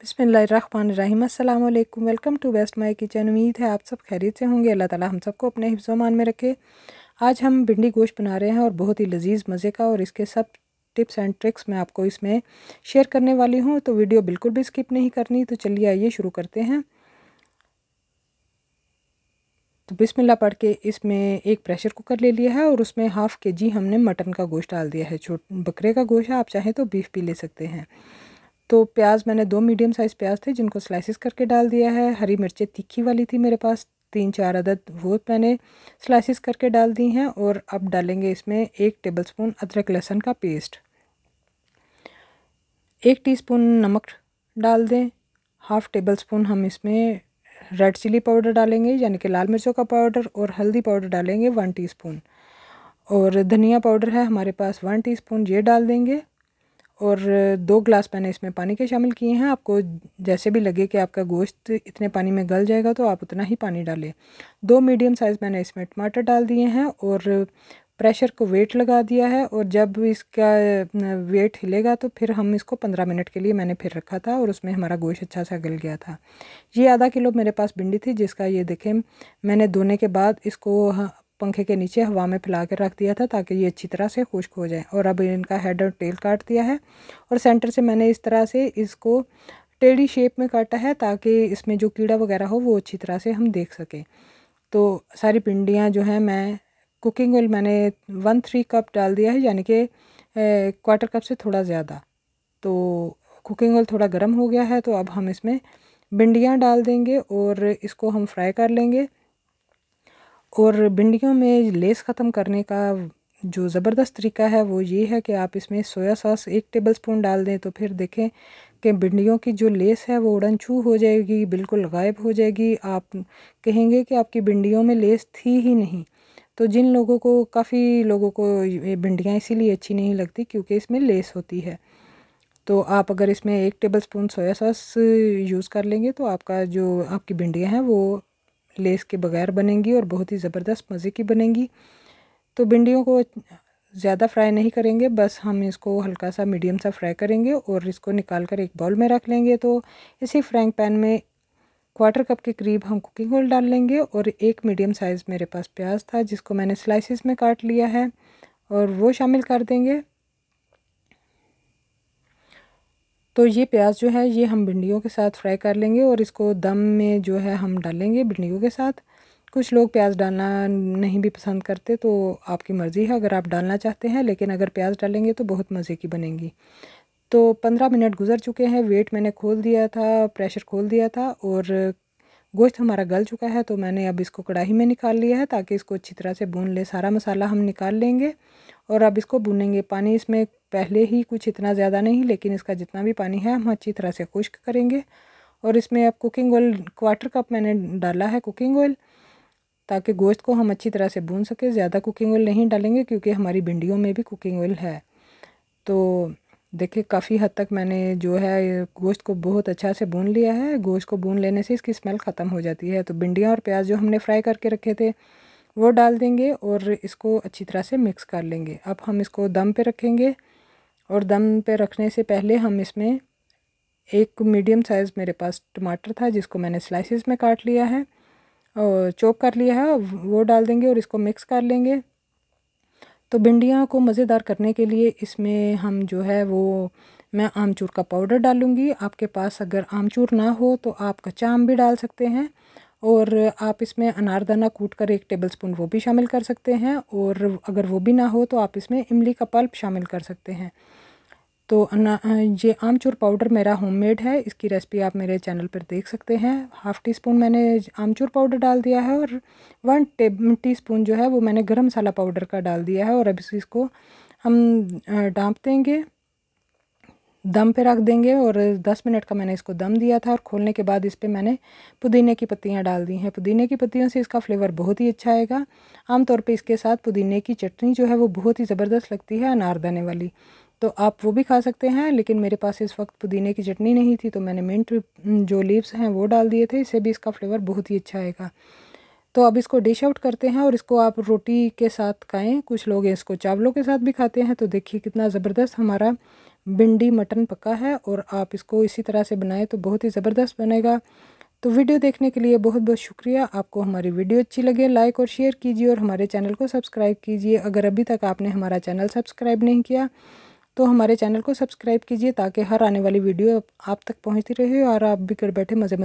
बिस्मिल्लाहिर्रहमानिर्रहीम। अस्सलाम वालेकुम। Welcome to best my kitchen. उम्मीद है आप सब खैरियत से होंगे। अल्लाह ताला हम सबको अपने हिफ्ज़ मान में रखे। आज हम भिंडी गोश्त बना रहे हैं और बहुत ही लजीज मज़े का, और इसके सब टिप्स एंड ट्रिक्स मैं आपको इसमें शेयर करने वाली हूँ, तो वीडियो बिल्कुल भी स्किप नहीं करनी। तो चलिए आइए शुरू करते हैं। तो बिस्मिल्लाह पढ़ के इसमें एक प्रेशर कुकर ले लिया है और उसमें हाफ़ केजी हमने मटन का गोश्त डाल दिया है। बकरे का गोश्त है, आप चाहें तो बीफ भी ले सकते हैं। तो प्याज मैंने 2 मीडियम साइज़ प्याज थे जिनको स्लाइसिस करके डाल दिया है। हरी मिर्चें तीखी वाली थी मेरे पास 3-4 अदद, वो मैंने स्लाइसिस करके डाल दी हैं। और अब डालेंगे इसमें 1 टेबलस्पून अदरक लहसुन का पेस्ट, 1 टीस्पून नमक डाल दें। हाफ़ टेबल स्पून हम इसमें रेड चिली पाउडर डालेंगे, यानी कि लाल मिर्चों का पाउडर, और हल्दी पाउडर डालेंगे 1 टीस्पून, और धनिया पाउडर है हमारे पास 1 टीस्पून, ये डाल देंगे। और 2 ग्लास मैंने इसमें पानी के शामिल किए हैं। आपको जैसे भी लगे कि आपका गोश्त इतने पानी में गल जाएगा तो आप उतना ही पानी डालें। 2 मीडियम साइज़ मैंने इसमें टमाटर डाल दिए हैं और प्रेशर को वेट लगा दिया है। और जब इसका वेट हिलेगा तो फिर हम इसको 15 मिनट के लिए मैंने फिर रखा था और उसमें हमारा गोश्त अच्छा सा गल गया था। ये आधा किलो मेरे पास भिंडी थी, जिसका ये देखें मैंने धोने के बाद इसको पंखे के नीचे हवा में फैला कर रख दिया था ताकि ये अच्छी तरह से खुश्क हो जाए। और अब इनका हेड और टेल काट दिया है और सेंटर से मैंने इस तरह से इसको टेढ़ी शेप में काटा है ताकि इसमें जो कीड़ा वगैरह हो वो अच्छी तरह से हम देख सकें। तो सारी भिंडियाँ जो हैं, मैं कुकिंग ऑयल मैंने 1/3 कप डाल दिया है, यानी कि क्वार्टर कप से थोड़ा ज़्यादा। तो कुकिंग ऑयल थोड़ा गर्म हो गया है, तो अब हम इसमें भिंडियाँ डाल देंगे और इसको हम फ्राई कर लेंगे। और भिंडियों में लेस ख़त्म करने का जो ज़बरदस्त तरीका है वो ये है कि आप इसमें सोया सॉस 1 टेबलस्पून डाल दें, तो फिर देखें कि भिंडियों की जो लेस है वो उड़न छू हो जाएगी, बिल्कुल गायब हो जाएगी। आप कहेंगे कि आपकी भिंडियों में लेस थी ही नहीं। तो जिन लोगों को, काफ़ी लोगों को ये भिंडियाँ इसीलिए अच्छी नहीं लगती क्योंकि इसमें लेस होती है। तो आप अगर इसमें 1 टेबलस्पून सोया सॉस यूज़ कर लेंगे तो आपका जो आपकी भिंडियाँ हैं वो लेस के बगैर बनेंगी और बहुत ही ज़बरदस्त मज़े की बनेंगी। तो भिंडियों को ज़्यादा फ्राई नहीं करेंगे, बस हम इसको हल्का सा मीडियम सा फ्राई करेंगे और इसको निकाल कर एक बाउल में रख लेंगे। तो इसी फ्राइंग पैन में क्वार्टर कप के करीब हम कुकिंग ऑयल डाल लेंगे और एक मीडियम साइज़ मेरे पास प्याज था जिसको मैंने स्लाइसिस में काट लिया है और वो शामिल कर देंगे। तो ये प्याज जो है ये हम भिंडियों के साथ फ्राई कर लेंगे और इसको दम में जो है हम डालेंगे भिंडियों के साथ। कुछ लोग प्याज डालना नहीं भी पसंद करते, तो आपकी मर्ज़ी है अगर आप डालना चाहते हैं, लेकिन अगर प्याज डालेंगे तो बहुत मज़े की बनेंगी। तो 15 मिनट गुजर चुके हैं, वेट मैंने खोल दिया था, प्रेशर खोल दिया था और गोश्त हमारा गल चुका है। तो मैंने अब इसको कढ़ाई में निकाल लिया है ताकि इसको अच्छी तरह से भून ले। सारा मसाला हम निकाल लेंगे और अब इसको भूनेंगे। पानी इसमें पहले ही कुछ इतना ज़्यादा नहीं, लेकिन इसका जितना भी पानी है हम अच्छी तरह से खुश्क करेंगे। और इसमें अब कुकिंग ऑयल क्वार्टर कप मैंने डाला है कुकिंग ऑयल, ताकि गोश्त को हम अच्छी तरह से भून सके। ज़्यादा कुकिंग ऑयल नहीं डालेंगे क्योंकि हमारी भिंडियों में भी कुकिंग ऑयल है। तो देखिए काफ़ी हद तक मैंने जो है गोश्त को बहुत अच्छा से भून लिया है। गोश्त को भून लेने से इसकी स्मेल ख़त्म हो जाती है। तो भिंडियाँ और प्याज जो हमने फ्राई करके रखे थे वो डाल देंगे और इसको अच्छी तरह से मिक्स कर लेंगे। अब हम इसको दम पे रखेंगे और दम पे रखने से पहले हम इसमें एक मीडियम साइज़ मेरे पास टमाटर था जिसको मैंने स्लाइसिस में काट लिया है और चॉप कर लिया है, वो डाल देंगे और इसको मिक्स कर लेंगे। तो भिंडियों को मज़ेदार करने के लिए इसमें हम जो है वो मैं आमचूर का पाउडर डालूँगी। आपके पास अगर आमचूर ना हो तो आप कच्चा आम भी डाल सकते हैं और आप इसमें अनारदाना कूट कर 1 टेबलस्पून वो भी शामिल कर सकते हैं। और अगर वो भी ना हो तो आप इसमें इमली का पल्प शामिल कर सकते हैं। तो ये आमचूर पाउडर मेरा होममेड है, इसकी रेसिपी आप मेरे चैनल पर देख सकते हैं। हाफ़ टी स्पून मैंने आमचूर पाउडर डाल दिया है और 1 टीस्पून जो है वो मैंने गरम मसाला पाउडर का डाल दिया है। और अब इसको हम ढाँप देंगे, दम पे रख देंगे। और 10 मिनट का मैंने इसको दम दिया था और खोलने के बाद इस पर मैंने पुदीने की पत्तियां डाल दी हैं। पुदीने की पत्तियों से इसका फ्लेवर बहुत ही अच्छा आएगा। आमतौर पे इसके साथ पुदीने की चटनी जो है वो बहुत ही ज़बरदस्त लगती है, अनारदाने वाली, तो आप वो भी खा सकते हैं। लेकिन मेरे पास इस वक्त पुदीने की चटनी नहीं थी तो मैंने मिंट जो लीव्स हैं वो डाल दिए थे, इससे भी इसका फ्लेवर बहुत ही अच्छा आएगा। तो अब इसको डिश आउट करते हैं और इसको आप रोटी के साथ खाएं। कुछ लोग इसको चावलों के साथ भी खाते हैं। तो देखिए कितना ज़बरदस्त हमारा भिंडी मटन पका है और आप इसको इसी तरह से बनाएं तो बहुत ही ज़बरदस्त बनेगा। तो वीडियो देखने के लिए बहुत बहुत शुक्रिया। आपको हमारी वीडियो अच्छी लगे लाइक और शेयर कीजिए और हमारे चैनल को सब्सक्राइब कीजिए। अगर अभी तक आपने हमारा चैनल सब्सक्राइब नहीं किया तो हमारे चैनल को सब्सक्राइब कीजिए ताकि हर आने वाली वीडियो आप तक पहुंचती रहे और आप भी घर बैठे मज़े